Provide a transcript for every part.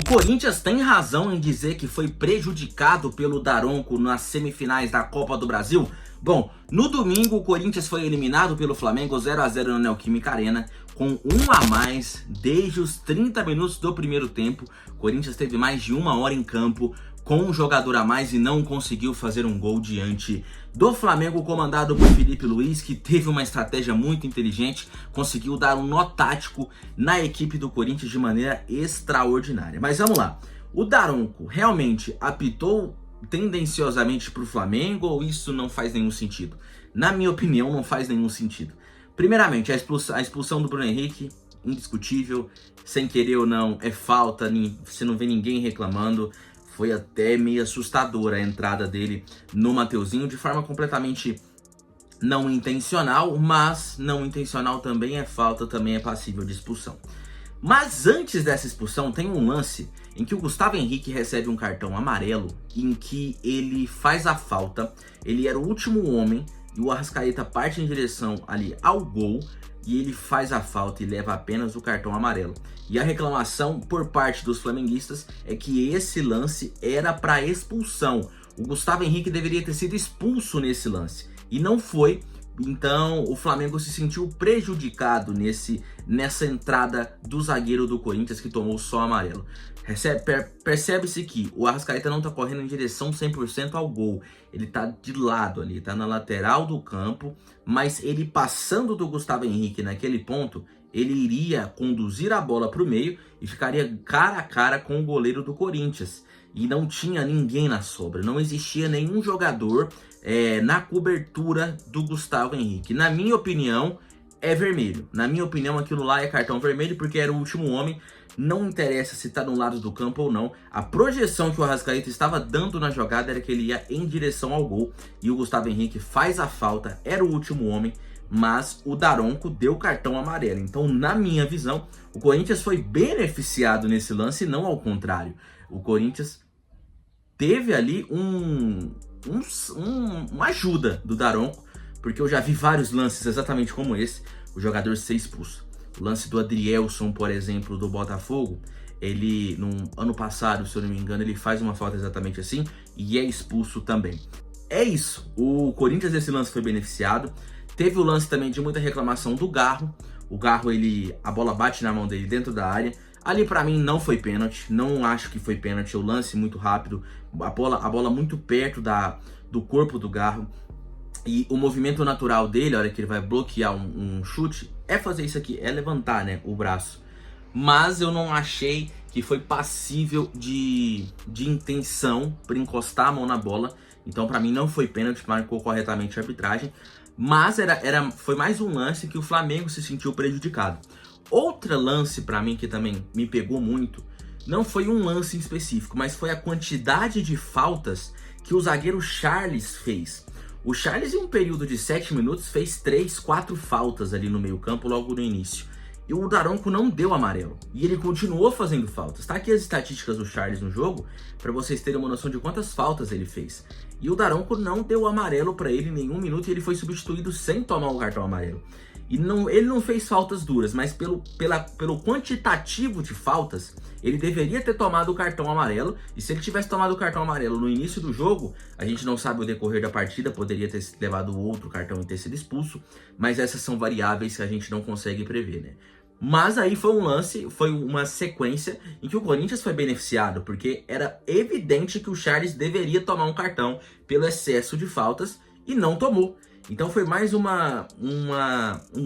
Corinthians tem razão em dizer que foi prejudicado pelo Daronco nas semifinais da Copa do Brasil? Bom, no domingo o Corinthians foi eliminado pelo Flamengo 0-0 na Neoquímica Arena, com um a mais desde os 30 minutos do primeiro tempo. O Corinthians teve mais de uma hora em campo com um jogador a mais e não conseguiu fazer um gol diante do Flamengo, comandado por Felipe Luiz, que teve uma estratégia muito inteligente, conseguiu dar um nó tático na equipe do Corinthians de maneira extraordinária. Mas vamos lá, o Daronco realmente apitou tendenciosamente para o Flamengo ou isso não faz nenhum sentido? Na minha opinião, não faz nenhum sentido. Primeiramente, a expulsão do Bruno Henrique, indiscutível, sem querer ou não, é falta, você não vê ninguém reclamando. Foi até meio assustadora a entrada dele no Mateuzinho, de forma completamente não intencional, mas não intencional também é falta, também é passível de expulsão. Mas antes dessa expulsão tem um lance em que o Gustavo Henrique recebe um cartão amarelo, em que ele faz a falta, ele era o último homem e o Arrascaeta parte em direção ali ao gol, e ele faz a falta e leva apenas o cartão amarelo. E a reclamação por parte dos flamenguistas é que esse lance era para expulsão. O Gustavo Henrique deveria ter sido expulso nesse lance e não foi. Então o Flamengo se sentiu prejudicado nessa entrada do zagueiro do Corinthians, que tomou só amarelo. Percebe-se que o Arrascaeta não está correndo em direção 100% ao gol. Ele está de lado ali, está na lateral do campo, mas ele passando do Gustavo Henrique naquele ponto, ele iria conduzir a bola para o meio e ficaria cara a cara com o goleiro do Corinthians. E não tinha ninguém na sobra, não existia nenhum jogador na cobertura do Gustavo Henrique. Na minha opinião, é vermelho. Na minha opinião, aquilo lá é cartão vermelho porque era o último homem. Não interessa se está no lado do campo ou não. A projeção que o Arrascaeta estava dando na jogada era que ele ia em direção ao gol. E o Gustavo Henrique faz a falta, era o último homem, mas o Daronco deu cartão amarelo. Então, na minha visão, o Corinthians foi beneficiado nesse lance e não ao contrário. O Corinthians teve ali uma ajuda do Daronco, porque eu já vi vários lances exatamente como esse, o jogador ser expulso. O lance do Adrielson, por exemplo, do Botafogo, ele, no ano passado, se eu não me engano, ele faz uma falta exatamente assim e é expulso também. É isso, o Corinthians nesse lance foi beneficiado. Teve o lance também de muita reclamação do Garro. O Garro, a bola bate na mão dele dentro da área. Ali pra mim não foi pênalti, não acho que foi pênalti, o lance muito rápido, a bola muito perto do corpo do Garro. E o movimento natural dele, a hora que ele vai bloquear um chute, é fazer isso aqui, é levantar, né, o braço. Mas eu não achei que foi passível de intenção para encostar a mão na bola. Então pra mim não foi pênalti, marcou corretamente a arbitragem. Mas foi mais um lance que o Flamengo se sentiu prejudicado. Outro lance pra mim que também me pegou muito, não foi um lance em específico, mas foi a quantidade de faltas que o zagueiro Charles fez. O Charles, em um período de 7 minutos, fez 3, 4 faltas ali no meio campo logo no início. E o Daronco não deu amarelo. E ele continuou fazendo faltas. Tá aqui as estatísticas do Charles no jogo, para vocês terem uma noção de quantas faltas ele fez. E o Daronco não deu amarelo para ele em nenhum minuto e ele foi substituído sem tomar o cartão amarelo. E ele não fez faltas duras, mas pelo quantitativo de faltas, ele deveria ter tomado o cartão amarelo. E se ele tivesse tomado o cartão amarelo no início do jogo, a gente não sabe o decorrer da partida, poderia ter levado outro cartão e ter sido expulso. Mas essas são variáveis que a gente não consegue prever, né? Mas aí foi um lance, foi uma sequência em que o Corinthians foi beneficiado, porque era evidente que o Charles deveria tomar um cartão pelo excesso de faltas e não tomou. Então foi mais um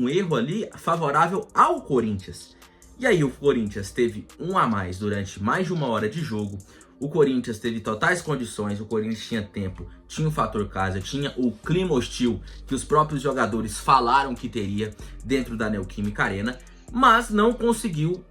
erro ali favorável ao Corinthians. E aí o Corinthians teve um a mais durante mais de uma hora de jogo. O Corinthians teve totais condições, o Corinthians tinha tempo, tinha o fator casa, tinha o clima hostil que os próprios jogadores falaram que teria dentro da Neoquímica Arena, mas não conseguiu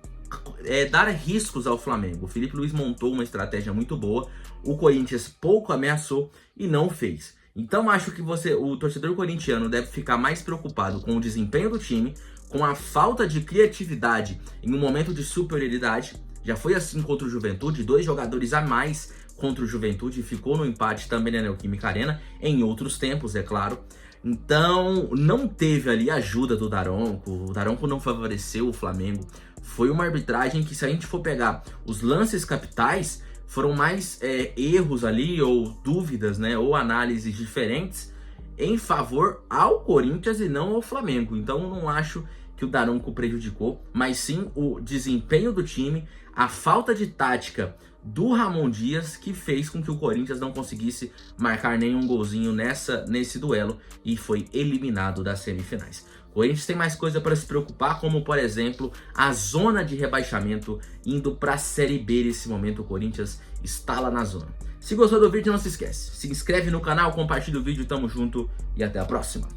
dar riscos ao Flamengo. O Felipe Luiz montou uma estratégia muito boa, o Corinthians pouco ameaçou e não fez. Então acho que o torcedor corintiano deve ficar mais preocupado com o desempenho do time, com a falta de criatividade em um momento de superioridade. Já foi assim contra o Juventude, 2 jogadores a mais contra o Juventude, ficou no empate também na Neoquímica Arena, em outros tempos, é claro. Então, não teve ali ajuda do Daronco, o Daronco não favoreceu o Flamengo. Foi uma arbitragem que, se a gente for pegar os lances capitais, foram mais erros ali, ou dúvidas, né, ou análises diferentes em favor ao Corinthians e não ao Flamengo. Então, eu não acho que o Daronco prejudicou, mas sim o desempenho do time, a falta de tática do Ramon Dias, que fez com que o Corinthians não conseguisse marcar nenhum golzinho nesse duelo e foi eliminado das semifinais. O Corinthians tem mais coisa para se preocupar, como por exemplo a zona de rebaixamento indo para a Série B. Nesse momento o Corinthians está lá na zona. Se gostou do vídeo, não se esquece, se inscreve no canal, compartilha o vídeo, tamo junto e até a próxima.